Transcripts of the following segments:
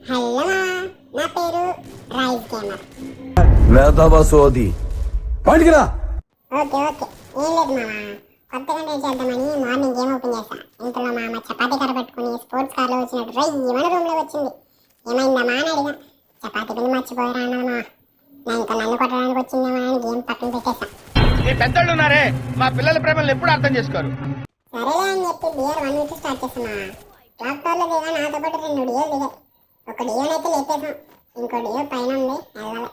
Hello నా పేరు rice gamer. వేదవసోది బయటికిరా. Okay ఏం లేదు మామ, కొత్తగా నేను చేద్దామని మార్నింగ్ గేమ్ ఓపెన్ చేశా. ఇంతలో మామ చపాతీ కర్ర పట్టుకుని స్పోర్ట్స్ కార్లో వచ్చినట్టు మన రూమ్లో వచ్చింది. ఏమైందమ్మా అని అడిగా. చపాతీ పిల్లి మర్చిపోయారా అన్నదమ్మా. నా ఇంకా నన్ను కొట్టడానికి వచ్చిందేమో అని గేమ్ పక్కన పెట్టేశా. ఈ పెద్దోళ్ళు ఉన్నారే, మా పిల్లల ప్రేమలు ఎప్పుడు అర్థం చేసుకోరు. సరేలే అని చెప్పి బియర్ 1 వీక్ స్టార్ట్ చేస్తున్నా. క్లాక్ టవర్లో దిగా నాతో పాటు 2 డియోలు దిగాయి. ఒక డియోనైతే లేపేసాం, ఇంకో డియో పైన ఉంది వెళ్ళాలి.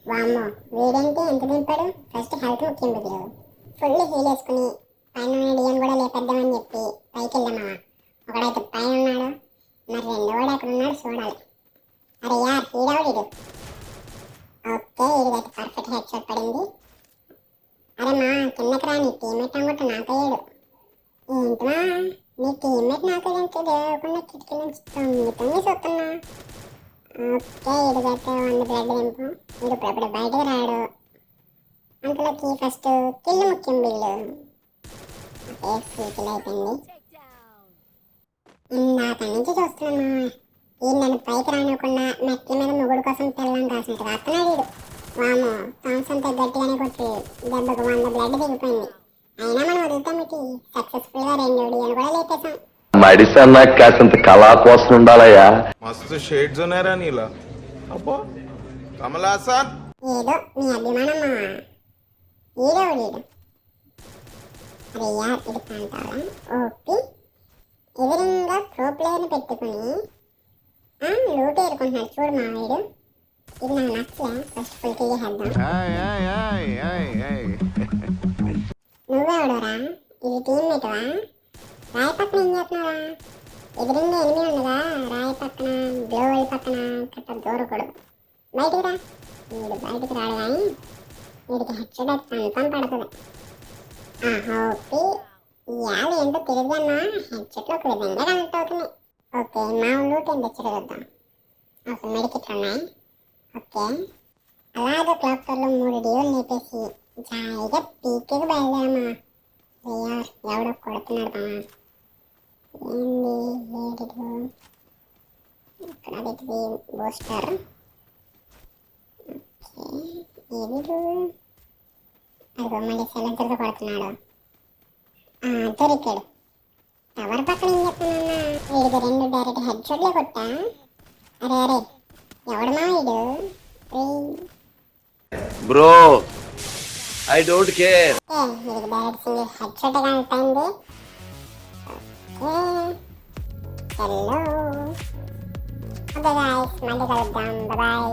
వామ్మో వీడేంటి ఎంత దింపాడు. ఫస్ట్ హెల్త్ ముఖ్యం బిడ్డలు. ఫుల్ హీల్ వేసుకుని పైన ఉన్న డియోని కూడా లేపేద్దామని చెప్పి పైకి వెళ్ళామా. ఒకడైతే పైన ఉన్నాడు, మరి రెండోవాడు ఎక్కడ ఉన్నాడు చూడాలి. అరే యార్ ఈడవాడు. ఓకే ఇదైతే పర్ఫెక్ట్ హెడ్ షాట్ పడింది. అరే మా కిందకి రా, నీ టీమేట్ అనుకుంటా నాకయ్యాడు. ఏంటమా నీ టీమేట్ నాకయ్యంటే లేకుండా కిటికీ నుంచి తొమ్మిది చూస్తున్నా. ఓకే ఇదిగైతే 100 బ్లడ్ దింపు. ఇది ఇప్పుడు బయటకు రాడు. అంతలోకి ఫస్ట్ కిల్లు ముఖ్యం బిల్లు. ఓకే ఫుల్ కిల్ అయిపోయింది. ఇందాక నుంచి చూస్తున్నాను ఈ నన్ను పైకి రానివ్వకుండా మెట్ల మీద మొగుడు కోసం పిల్లం కాసినట్టు రాస్తున్నాడు వీడు. వాము థామ్స్ అంతా గట్టిగానే కొట్టి దెబ్బకు 100 బ్లడ్ దిగిపోయింది. అయినా మనం వదులుతామిటి సక్సెస్ఫుల్ గా 2 డియోలు కూడా లేపేశాం. మడిసన్నా కాసంత కళా కోసం ఉండాలయ్యా. మస్తు షేడ్స్ ఉన్నారా నీలా. అబ్బో కమలాసన్ ఏదో మీ అభిమానం మా ఈడోడు. అరే యార్ ఇది కాంటారా. ఓపి ఎదురుగా ప్రో ప్లేయర్ని పెట్టుకుని లూట్ ఏరుకుంటున్నాడు చూడు మా వీడు. ఇది నాకు నచ్చలే. ఫస్ట్ ఫుల్ కిల్ చేద్దాం. నువ్వెవడరా, ఇది టీమ్మేట్వా? రాయి పక్కన ఏం చేస్తున్నావా? ఎదురుంగా ఎనిమిది ఉండగా రాయి పక్కన గ్లోవల్ పక్కన కట్ట దూరకూడదు. బయటికి రా. వీడు బయటికి రాడు కానీ వీడికి హెడ్షాట్ అంతం పడుతుంది. ఓపి ఇవాళ ఏంటో తెలియదన్నా హెడ్షాట్లు ఒక విధంగా కనెక్ట్ అవుతున్నాయి. ఓకే మా లూట్ ఏం తెచ్చాడు చూద్దాం. ఓకే మెడికిట్లు ఉన్నాయి. ఓకే అలాగే క్లాక్ టవర్లో 3 డియోలు లేపేసి జాయిగా పీకేకి బయలుదేరమ్మా. ఎవడో కొడుతున్నాడు మా. ఏంది ఏడు ఇక్కడ వీటిది బూస్టర్. ఓకే ఏడు అదిగో మళ్ళీ సెలెక్టర్తో కొడుతున్నాడు. దొరికాడు. టవర్ పక్కన ఏం చెప్తున్నా వీడికి 2 డైరెక్ట్ హెడ్ షాట్లే కొట్టా. అరే ఎవడమా వీడు. Bro I don't care. వీడికి direct single head shot connect అయింది. హలో ఓకే గాయ్స్ మళ్ళీ కలుద్దాం. బాయ్.